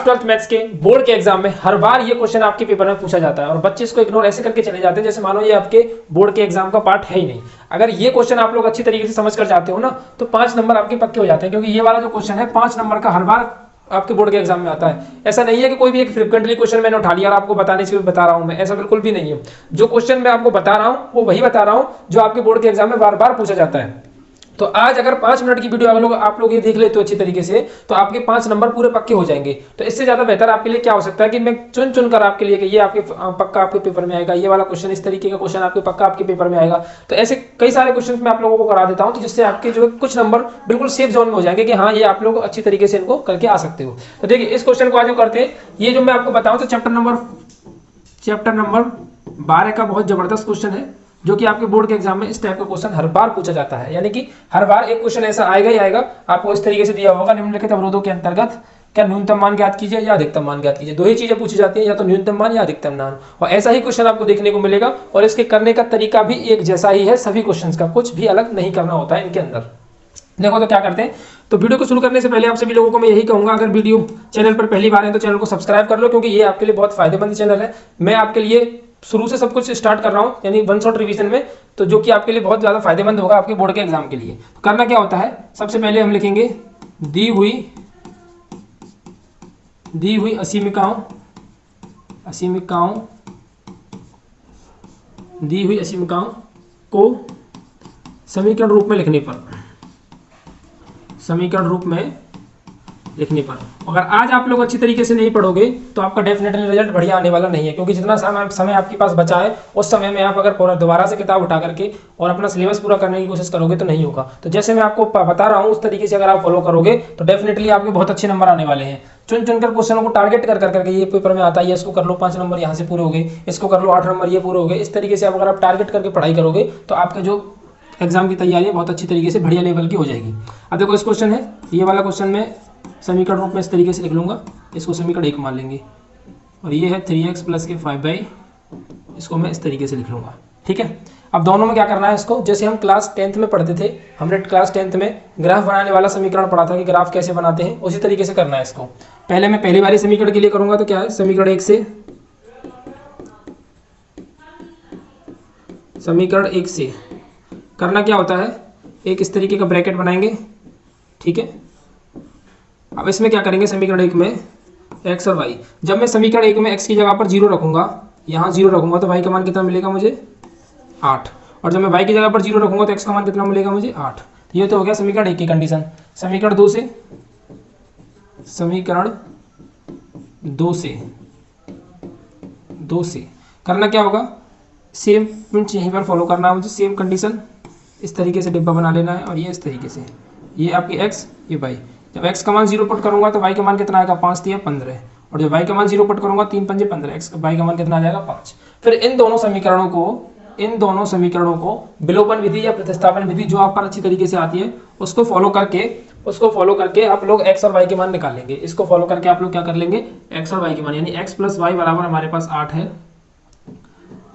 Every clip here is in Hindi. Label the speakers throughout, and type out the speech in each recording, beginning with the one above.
Speaker 1: 12th मैथ्स के बोर्ड के एग्जाम में हर बार ये क्वेश्चन आपके पेपर में पूछा जाता है और बच्चे इसको इग्नोर ऐसे करके चले जाते हैं जैसे मानो ये आपके बोर्ड के एग्जाम का पार्ट है ही नहीं। अगर ये क्वेश्चन आप लोग अच्छी तरीके से समझ कर जाते हो ना तो 5 नंबर आपके पक्के हो जाते हैं, क्योंकि ये वाला जो क्वेश्चन है 5 नंबर का हर बार आपके बोर्ड के एग्जाम में आता है। ऐसा नहीं है कि कोई भी एक फ्रिक्वेंटली क्वेश्चन मैंने उठा लिया और आपको बताने से बता रहा हूं मैं, ऐसा बिल्कुल भी नहीं है। जो क्वेश्चन मैं आपको बता रहा हूं वो वही बता रहा हूं जो आपके बोर्ड के एग्जाम में बार बार पूछा जाता है। तो आज अगर 5 मिनट की वीडियो आप लोग ये देख लेते हो अच्छी तरीके से तो आपके 5 नंबर पूरे पक्के हो जाएंगे। तो इससे ज्यादा बेहतर आपके लिए क्या हो सकता है कि मैं चुन चुन कर आपके लिए कि ये आपके पक्का आपके पेपर में आएगा, ये वाला क्वेश्चन इस तरीके का क्वेश्चन आपके पक्का आपके पेपर में आएगा। तो ऐसे कई सारे क्वेश्चन मैं आप लोगों को करा देता हूं, तो जिससे आपके जो कुछ नंबर बिल्कुल सेफ जोन में हो जाएंगे कि हाँ ये आप लोग अच्छी तरीके से इनको करके आ सकते हो। तो देखिए इस क्वेश्चन को आज हम करते हैं। ये जो मैं आपको बताऊं तो चैप्टर नंबर 12 का बहुत जबरदस्त क्वेश्चन है जो कि आपके बोर्ड के एग्जाम में इस टाइप का क्वेश्चन हर बार पूछा जाता है। यानी कि हर बार एक क्वेश्चन ऐसा आएगा ही आएगा, आपको इस तरीके से दिया होगा निम्नलिखित अवरोधों के अंतर्गत क्या न्यूनतम मान ज्ञात कीजिए या अधिकतम मान ज्ञात कीजिए। दो ही चीजें पूछी जाती है, या तो न्यूनतम मान या अधिकतम मान, और ऐसा ही क्वेश्चन आपको देखने को मिलेगा। और इसके करने का तरीका भी एक जैसा ही है सभी क्वेश्चन का, कुछ भी अलग नहीं करना होता है इनके अंदर। देखो तो क्या करते हैं। तो वीडियो को शुरू करने से पहले आप सभी लोगों को मैं यही कहूंगा, अगर वीडियो चैनल पर पहली बार है तो चैनल को सब्सक्राइब कर लो, क्योंकि ये आपके लिए बहुत फायदेमंद चैनल है। मैं आपके लिए शुरू से सब कुछ स्टार्ट कर रहा हूं, यानी वन शॉट रिवीजन में, तो जो कि आपके लिए बहुत ज्यादा फायदेमंद होगा आपके बोर्ड के एग्जाम के लिए। तो करना क्या होता है, सबसे पहले हम लिखेंगे दी हुई असीमिकाओं को समीकरण रूप में लिखने पर अगर आज आप लोग अच्छी तरीके से नहीं पढ़ोगे तो आपका डेफिनेटली रिजल्ट बढ़िया आने वाला नहीं है। क्योंकि जितना समय आपके पास बचा है उस समय में आप अगर दोबारा से किताब उठा करके और अपना सिलेबस पूरा करने की कोशिश करोगे तो नहीं होगा। तो जैसे मैं आपको बता रहा हूँ उस तरीके से अगर आप फॉलो करोगे तो डेफिनेटली आपके बहुत अच्छे नंबर आने वाले हैं। चुन चुनकर क्वेश्चनों को टारगेट कर करके ये पेपर में आता है, इसको कर लो 5 नंबर यहाँ से पूरे हो गए, इसको कर लो 8 नंबर ये पूरे हो गए। इस तरीके से अगर आप टारगेट करके पढ़ाई करोगे तो आपका जो एग्जाम की तैयारी बहुत अच्छी तरीके से बढ़िया लेवल की हो जाएगी। अब देखो इस क्वेश्चन है, ये वाला क्वेश्चन में समीकरण रूप में इस तरीके से लिख लूंगा, इसको समीकरण 1 मान लेंगे, और ये है 3x प्लस के 5y, इसको मैं इस तरीके से लिख लूंगा। ठीक है, अब दोनों में क्या करना है, इसको जैसे हम क्लास 10th में पढ़ते थे, हमने क्लास 10th में ग्राफ बनाने वाला समीकरण पढ़ा था कि ग्राफ कैसे बनाते हैं, उसी तरीके से करना है इसको। पहले मैं पहली बारी समीकरण के लिए करूंगा तो क्या है, समीकरण 1 से करना क्या होता है, एक इस तरीके का ब्रैकेट बनाएंगे। ठीक है, अब इसमें क्या करेंगे, समीकरण 1 में x और y, जब मैं समीकरण 1 में x की जगह पर 0 रखूंगा, यहाँ 0 रखूंगा तो y का मान कितना मिलेगा मुझे 8, और जब मैं y की जगह पर 0 रखूंगा तो x का मान कितना मिलेगा मुझे 8। तो ये तो हो गया समीकरण 1 की कंडीशन। समीकरण 2 से करना क्या होगा, सेम पिंच यहीं पर फॉलो करना है मुझे, सेम कंडीशन, इस तरीके से डिब्बा बना लेना है, और ये इस तरीके से, ये आपकी x, ये y। जब x का मान 0 पुट करूंगा तो y का मान कितना आएगा 5 3 15, और जब y का मान 0 पुट करूंगा 3 5 15, x y का मान कितना आ जाएगा 5। फिर इन दोनों समीकरणों को विलोपन विधि या प्रतिस्थापन विधि जो आप पर अच्छी तरीके से आती है उसको फॉलो करके आप लोग x और y के मान निकालेंगे। इसको फॉलो करके आप लोग क्या कर लेंगे, x और y के मान, यानी x प्लस वाई बराबर हमारे पास 8 है,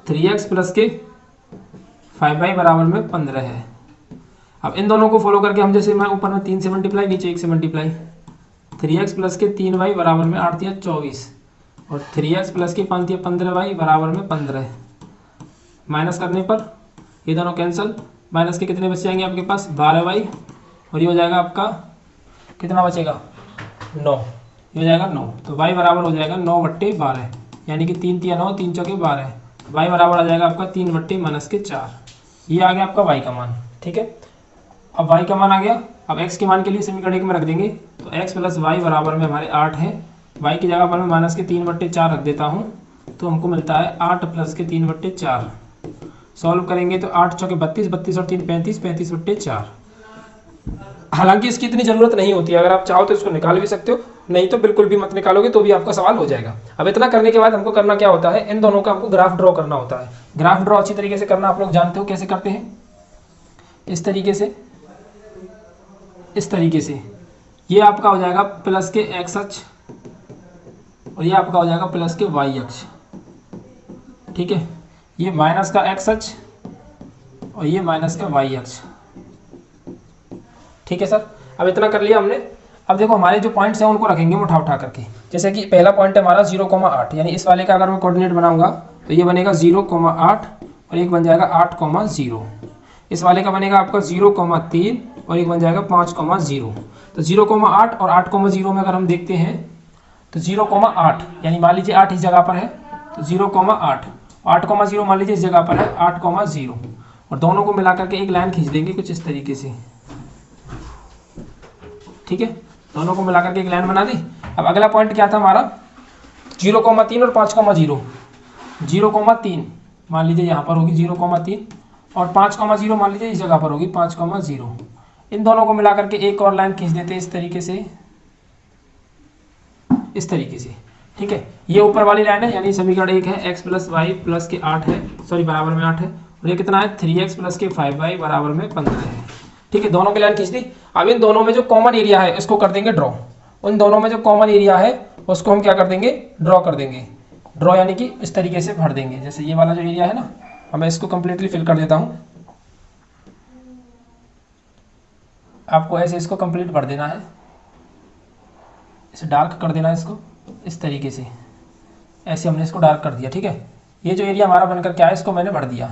Speaker 1: 3x प्लस के 5y बराबर में 15 है। अब इन दोनों को फॉलो करके हम जैसे मैं ऊपर में 3 से मल्टीप्लाई, नीचे 1 से मल्टीप्लाई, 3x प्लस के 3y बराबर में 8 या 24, और 3x प्लस के 5 या 15y बराबर में 15। माइनस करने पर ये दोनों कैंसिल, माइनस के कितने बच जाएंगे आपके पास 12y, और ये हो जाएगा आपका कितना बचेगा 9, ये हो जाएगा 9। तो y बराबर हो जाएगा 9/12, यानी कि 3 3 9, 3 चौके 12, y बराबर आ जाएगा आपका 3/-4। ये आ गया आपका y का मान। ठीक है, अब y का मान आ गया। अब x के मान के लिए समीकरण 1 में रख देंगे, तो x प्लस y बराबर में हमारे 8 है, y की जगह पर मैं माइनस के 3/4 रख देता हूँ, तो हमको मिलता है 8 प्लस के 3/4। सॉल्व करेंगे तो 8 चौके 32, 32 और 3 35, 35/4। हालांकि इसकी इतनी जरूरत नहीं होती है, अगर आप चाहो तो इसको निकाल भी सकते हो, नहीं तो बिल्कुल भी मत निकालोगे तो भी आपका सवाल हो जाएगा। अब इतना करने के बाद हमको करना क्या होता है, इन दोनों का हमको ग्राफ ड्रॉ करना होता है। ग्राफ ड्रॉ अच्छी तरीके से करना आप लोग जानते हो कैसे करते हैं, इस तरीके से ये आपका हो जाएगा प्लस के x अक्ष, और ये आपका हो जाएगा प्लस के y अक्ष। ठीक है, ये माइनस का x अक्ष और ये माइनस का y अक्ष। ठीक है सर, अब इतना कर लिया हमने। अब देखो हमारे जो पॉइंट्स हैं उनको रखेंगे हम उठा करके। जैसे कि पहला पॉइंट है हमारा 0,8, यानी इस वाले का अगर मैं कोऑर्डिनेट बनाऊंगा तो ये बनेगा 0,8 और एक बन जाएगा 8,0। इस वाले का बनेगा आपका 0,3 और एक बन जाएगा 5,0। तो 0,8 और 8,0 में अगर हम देखते हैं तो 0,8 यानी मान लीजिए 8 इस जगह पर है तो 0,8, 8,0 मान लीजिए इस जगह पर है 8,0 और दोनों को मिलाकर के एक लाइन खींच देंगे कुछ इस तरीके से। ठीक है, दोनों को मिलाकर के एक लाइन बना दी। अब अगला पॉइंट क्या था हमारा 0,3 और 5,0। 0,3 मान लीजिए यहाँ पर होगी 0,3 और 5,0 मान लीजिए इस जगह पर होगी 5,0। इन दोनों को मिलाकर के एक और लाइन खींच देते हैं इस तरीके से, इस तरीके से। ठीक है, ये ऊपर वाली लाइन है यानी समीकरण 1 है x + y + के 8 है, सॉरी बराबर में 8 है, और ये कितना है 3x + के 5y बराबर में 15 है। ठीक है, दोनों की लाइन खींच दी। अब इन दोनों में जो कॉमन एरिया है इसको कर देंगे ड्रॉ। उन दोनों में जो कॉमन एरिया है उसको हम क्या कर देंगे ड्रॉ कर देंगे। ड्रॉ यानी कि इस तरीके से भर देंगे। जैसे ये वाला जो एरिया है ना, अब मैं इसको कंप्लीटली फिल कर देता हूँ। आपको ऐसे इसको कंप्लीट भर देना है, इसे डार्क कर देना है इसको इस तरीके से। ऐसे हमने इसको डार्क कर दिया। ठीक है, ये जो एरिया हमारा बनकर क्या है इसको मैंने भर दिया।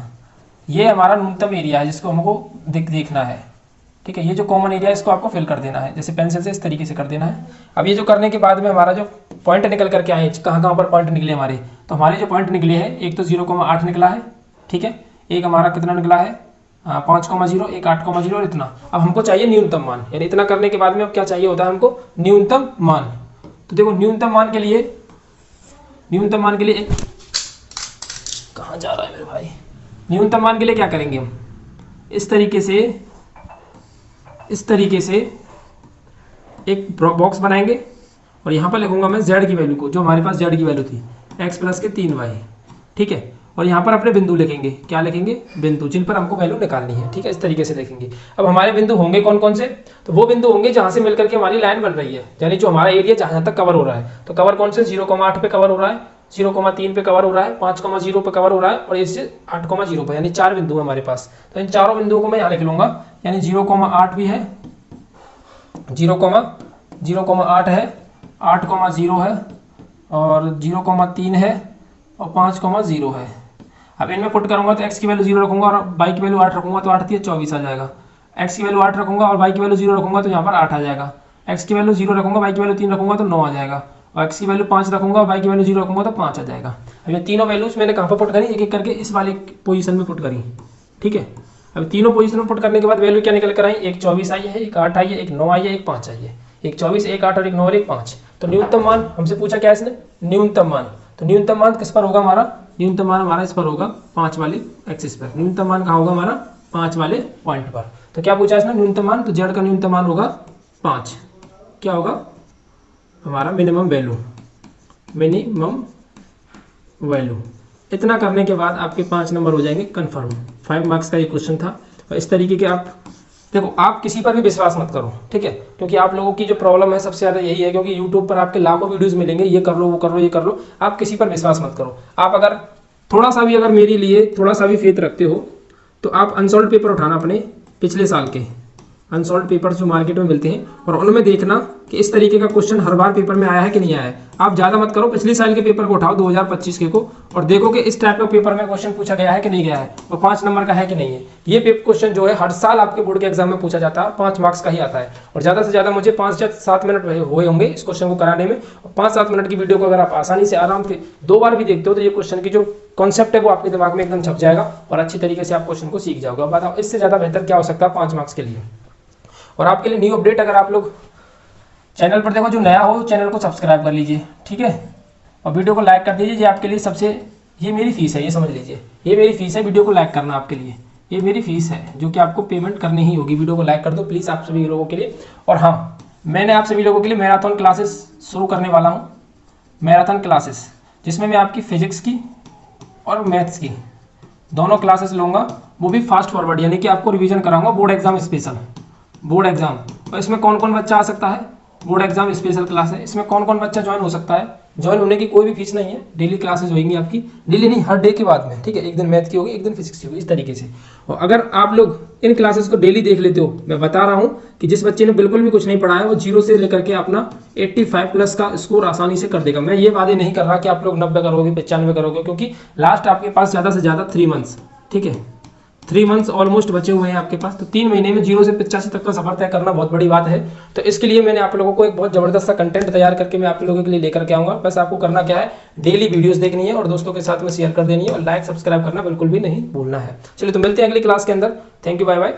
Speaker 1: ये हमारा न्यूनतम एरिया है जिसको हमको देखना है। ठीक है, ये जो कॉमन एरिया है इसको आपको फिल कर देना है, जैसे पेंसिल से इस तरीके से कर देना है। अब ये जो करने के बाद में हमारा जो पॉइंट निकल करके आए, कहाँ कहाँ पर पॉइंट निकले हमारे, तो हमारे जो पॉइंट निकले हैं एक तो 0,8 निकला है। ठीक है, एक हमारा कितना निकला है 5,0, एक 8,0 और इतना। अब हमको चाहिए न्यूनतम मान, यानी इतना करने के बाद में अब क्या चाहिए होता है हमको न्यूनतम मान। तो देखो न्यूनतम मान के लिए कहाँ जा रहा है मेरे भाई, न्यूनतम मान के लिए क्या करेंगे हम इस तरीके से एक बॉक्स बनाएंगे और यहाँ पर लिखूंगा मैं z की वैल्यू को, जो हमारे पास z की वैल्यू थी x + के 3y। ठीक है, और यहाँ पर अपने बिंदु लिखेंगे, क्या लिखेंगे बिंदु, जिन पर हमको वैल्यू निकालनी है। ठीक है, इस तरीके से देखेंगे। अब हमारे बिंदु होंगे कौन कौन से, तो वो बिंदु होंगे जहाँ से मिलकर के हमारी लाइन बन रही है, यानी जो हमारा एरिया जहाँ तक कवर हो रहा है। तो कवर कौन से 0,8 पे कवर हो रहा है, 0,3 पे कवर हो रहा है, 5,0 पे कवर हो रहा है और इससे 8,0 पे, यानी 4 बिंदु है हमारे पास। तो इन चारों बिंदुओं को मैं यहाँ लिख लूंगा, यानी 0,8 भी है, 0,8 है, 8,0 है और 0,3 है और 5,0 है। अब इनमें पुट करूंगा तो x की वैल्यू 0 रखूंगा और y की वैल्यू 8 रखूंगा तो 8 24 आ जाएगा। x की वैल्यू 8 रखूंगा और y की वैल्यू 0 रखूंगा तो यहाँ पर 8 आ जाएगा। x की वैल्यू 0 रखूंगा, y की वैल्यू 3 रखूंगा तो 9 आ जाएगा और x की वैल्यू 5 रखूंगा और y की वैल्यू 0 रखूंगा तो 5 आ जाएगा। अब ये तीनों वैल्यूज मैंने कहाँ पर पुट करी, एक एक करके इस वाली पोजीशन में पुट करी। ठीक है, अब तीनों पोजीशन में पुट करने के बाद वैल्यू क्या निकल कर आई, एक 24 आई है, एक 8 आई है, एक 9 आई है, एक 5 आई है। एक 24, एक 8 और एक 9 और एक 5। तो न्यूनतम मान हमसे पूछा क्या इसने, न्यूनतम मान। तो न्यूनतम मान किस पर होगा हमारा, न्यूनतम मान हमारा इस पर होगा 5 वाले एक्सिस पर। न्यूनतम मान कहाँ होगा हमारा 5 वाले पॉइंट पर। तो क्या पूछा इसने न्यूनतम मान, तो जेड का न्यूनतम मान होगा 5। क्या होगा हमारा मिनिमम वैल्यू। इतना करने के बाद आपके 5 नंबर हो जाएंगे कंफर्म। 5 मार्क्स का ये क्वेश्चन था। और इस तरीके के आप देखो, आप किसी पर भी विश्वास मत करो। ठीक है, क्योंकि आप लोगों की जो प्रॉब्लम है सबसे ज़्यादा यही है, क्योंकि यूट्यूब पर आपके लाखों वीडियोस मिलेंगे, ये कर लो वो कर लो ये कर लो, आप किसी पर विश्वास मत करो। आप अगर थोड़ा सा भी अगर मेरे लिए थोड़ा सा भी फेथ रखते हो तो आप अनसॉल्व पेपर उठाना, अपने पिछले साल के अनसॉल्व पेपर जो मार्केट में मिलते हैं और उनमें देखना कि इस तरीके का क्वेश्चन हर बार पेपर में आया है कि नहीं आया है। आप ज़्यादा मत करो, पिछले साल के पेपर को उठाओ 2025 के को और देखो कि इस टाइप का पेपर में क्वेश्चन पूछा गया है कि नहीं गया है और 5 नंबर का है कि नहीं है। ये क्वेश्चन जो है हर साल आपके बोर्ड के एग्जाम में पूछा जाता है, 5 मार्क्स का ही आता है। और ज़्यादा से ज़्यादा मुझे 5 या 7 मिनट हुए होंगे इस क्वेश्चन को कराने में। 5-7 मिनट की वीडियो को अगर आप आसानी से आराम से 2 बार भी देखते हो तो ये क्वेश्चन की जो कॉन्सेप्ट है वो आपके दिमाग में एकदम छप जाएगा और अच्छी तरीके से आप क्वेश्चन को सीख जाओगे। अब बताओ इससे ज़्यादा बेहतर क्या हो सकता है 5 मार्क्स के लिए। और आपके लिए न्यू अपडेट, अगर आप लोग चैनल पर देखो, जो नया हो चैनल को सब्सक्राइब कर लीजिए। ठीक है, और वीडियो को लाइक कर दीजिए। ये आपके लिए सबसे, ये मेरी फीस है, ये समझ लीजिए, ये मेरी फीस है वीडियो को लाइक करना आपके लिए। ये मेरी फीस है जो कि आपको पेमेंट करनी ही होगी। वीडियो को लाइक कर दो प्लीज़ आप सभी लोगों के लिए। और हाँ, मैंने आप सभी लोगों के लिए मैराथन क्लासेस शुरू करने वाला हूँ, मैराथन क्लासेस, जिसमें मैं आपकी फिजिक्स की और मैथ्स की दोनों क्लासेस लूँगा, वो भी फास्ट फॉरवर्ड, यानी कि आपको रिवीजन कराऊंगा board exam special, board exam. और इसमें कौन कौन बच्चा आ सकता है, बोर्ड एग्जाम स्पेशल क्लास है। इसमें कौन कौन बच्चा ज्वाइन हो सकता है? ज्वाइन होने की कोई भी फीस नहीं है, डेली क्लासेज होंगी आपकी, डेली नहीं हर डे के बाद में, ठीक है। एक दिन मैथ की होगी, एक दिन फिजिक्स की होगी, इस तरीके से। और अगर आप लोग इन क्लासेस को डेली देख लेते हो, मैं बता रहा हूँ कि जिस बच्चे ने बिल्कुल भी कुछ नहीं पढ़ा है वो 0 से लेकर के अपना 85 प्लस का स्कोर आसानी से कर देगा। मैं ये वादे नहीं कर रहा कि आप लोग 90 करोगे, 95 करोगे, क्योंकि लास्ट आपके पास ज़्यादा से ज़्यादा 3 मंथ्स, ठीक है, 3 मंथ्स ऑलमोस्ट बचे हुए हैं आपके पास। तो 3 महीने में 0 से 85 तक का सफर तय करना बहुत बड़ी बात है। तो इसके लिए मैंने आप लोगों को एक बहुत जबरदस्त सा कंटेंट तैयार करके मैं आप लोगों के लिए लेकर के आऊंगा। बस आपको करना क्या है, डेली वीडियोस देखनी है और दोस्तों के साथ में शेयर कर देनी है और लाइक सब्सक्राइब करना बिल्कुल भी नहीं भूलना है। चलिए तो मिलते हैं अगली क्लास के अंदर। Thank you, bye bye.